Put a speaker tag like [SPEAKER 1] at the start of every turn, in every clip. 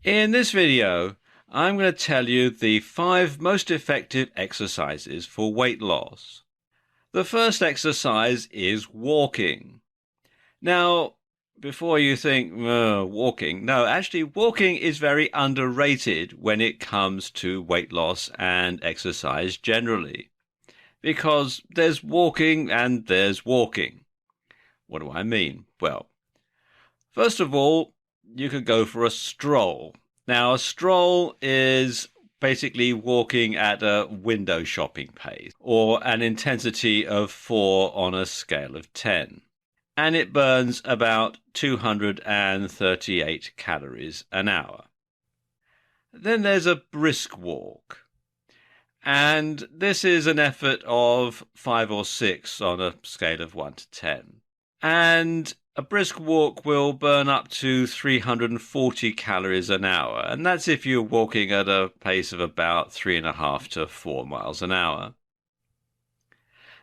[SPEAKER 1] In this video, I'm going to tell you the 5 most effective exercises for weight loss. The first exercise is walking. Now, before you think, walking, no, actually walking is very underrated when it comes to weight loss and exercise generally. Because there's walking and there's walking. What do I mean? Well, first of all, you could go for a stroll. Now, a stroll is basically walking at a window shopping pace or an intensity of 4 on a scale of 10. And it burns about 238 calories an hour. Then there's a brisk walk. And this is an effort of 5 or 6 on a scale of 1 to 10. And a brisk walk will burn up to 340 calories an hour, and that's if you're walking at a pace of about 3.5 to 4 miles an hour.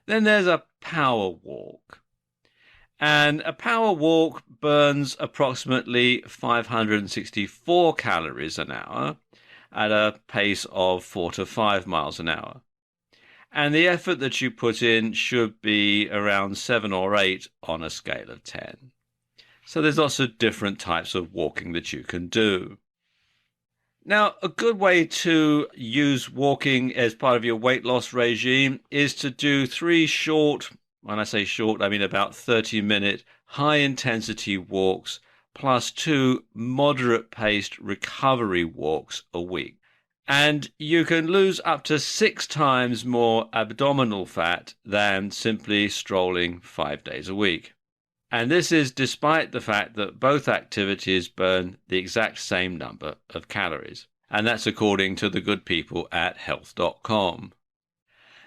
[SPEAKER 1] Then there's a power walk. And a power walk burns approximately 564 calories an hour at a pace of 4 to 5 miles an hour. And the effort that you put in should be around 7 or 8 on a scale of 10. So there's lots of different types of walking that you can do. Now, a good way to use walking as part of your weight loss regime is to do 3 short, when I say short, I mean about 30-minute high-intensity walks plus 2 moderate-paced recovery walks a week. And you can lose up to 6 times more abdominal fat than simply strolling 5 days a week. And this is despite the fact that both activities burn the exact same number of calories. And that's according to the good people at health.com.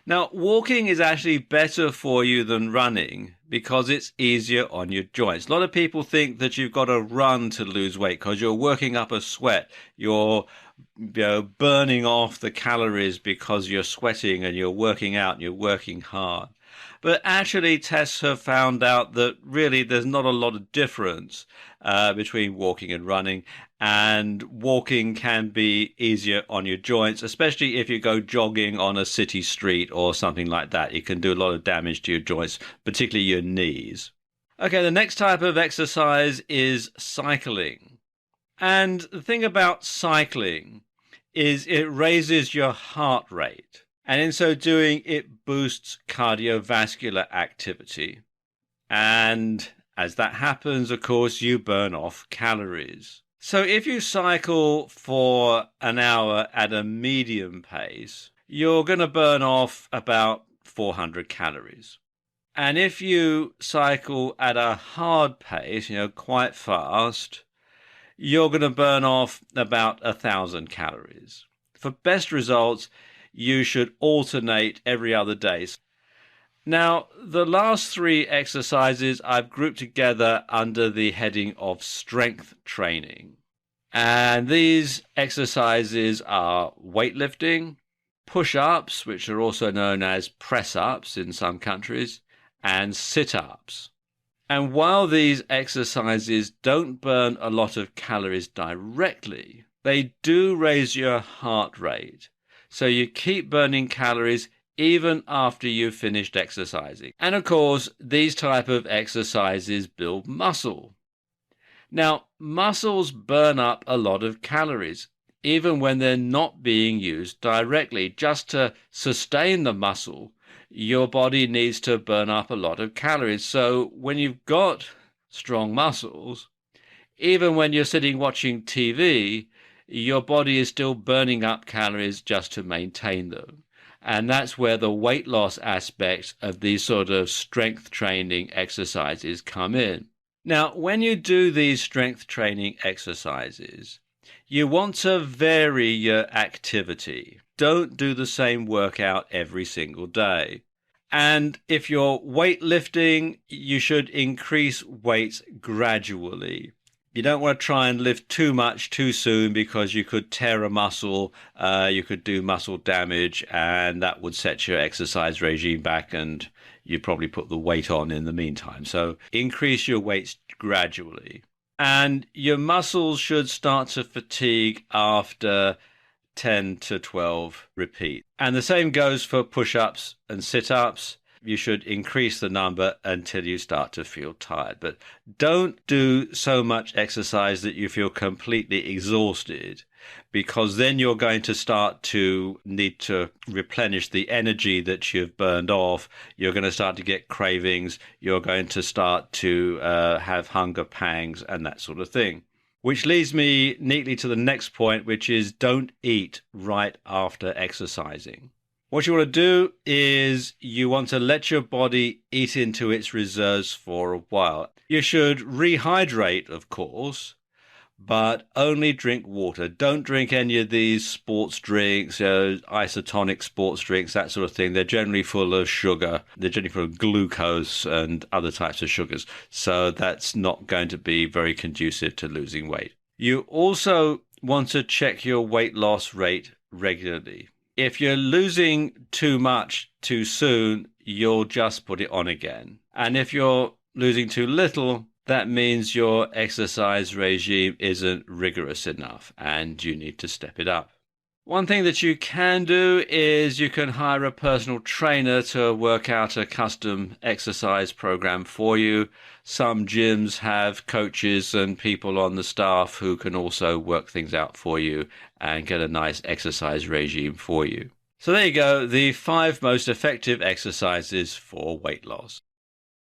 [SPEAKER 1] Now, walking is actually better for you than running because it's easier on your joints. A lot of people think that you've got to run to lose weight because you're working up a sweat. You're burning off the calories because you're sweating and you're working out and you're working hard. But actually, tests have found out that really there's not a lot of difference between walking and running. And walking can be easier on your joints, especially if you go jogging on a city street or something like that. It can do a lot of damage to your joints, particularly your knees. Okay, the next type of exercise is cycling. And the thing about cycling is it raises your heart rate. And in so doing, it boosts cardiovascular activity. And as that happens, of course, you burn off calories. So if you cycle for an hour at a medium pace, you're going to burn off about 400 calories. And if you cycle at a hard pace, quite fast, you're going to burn off about 1,000 calories. For best results, you should alternate every other day. Now, the last 3 exercises I've grouped together under the heading of strength training. And these exercises are weightlifting, push-ups, which are also known as press-ups in some countries, and sit-ups. And while these exercises don't burn a lot of calories directly, they do raise your heart rate. So you keep burning calories even after you've finished exercising. And of course, these type of exercises build muscle. Now, muscles burn up a lot of calories, even when they're not being used directly. Just to sustain the muscle, your body needs to burn up a lot of calories. So when you've got strong muscles, even when you're sitting watching TV, your body is still burning up calories just to maintain them. And that's where the weight loss aspects of these sort of strength training exercises come in. Now, when you do these strength training exercises, you want to vary your activity. Don't do the same workout every single day. And if you're weightlifting, you should increase weights gradually. You don't want to try and lift too much too soon because you could tear a muscle, you could do muscle damage, and that would set your exercise regime back and you'd probably put the weight on in the meantime. So increase your weights gradually. And your muscles should start to fatigue after 10 to 12 repeats. And the same goes for push-ups and sit-ups. You should increase the number until you start to feel tired. But don't do so much exercise that you feel completely exhausted, because then you're going to start to need to replenish the energy that you've burned off. You're going to start to get cravings. You're going to start to have hunger pangs and that sort of thing. Which leads me neatly to the next point, which is don't eat right after exercising. What you want to do is you want to let your body eat into its reserves for a while. You should rehydrate, of course, but only drink water. Don't drink any of these sports drinks, isotonic sports drinks, that sort of thing. They're generally full of sugar. They're generally full of glucose and other types of sugars. So that's not going to be very conducive to losing weight. You also want to check your weight loss rate regularly. If you're losing too much too soon, you'll just put it on again. And if you're losing too little, that means your exercise regime isn't rigorous enough and you need to step it up. One thing that you can do is you can hire a personal trainer to work out a custom exercise program for you. Some gyms have coaches and people on the staff who can also work things out for you and get a nice exercise regime for you. So there you go, the 5 most effective exercises for weight loss.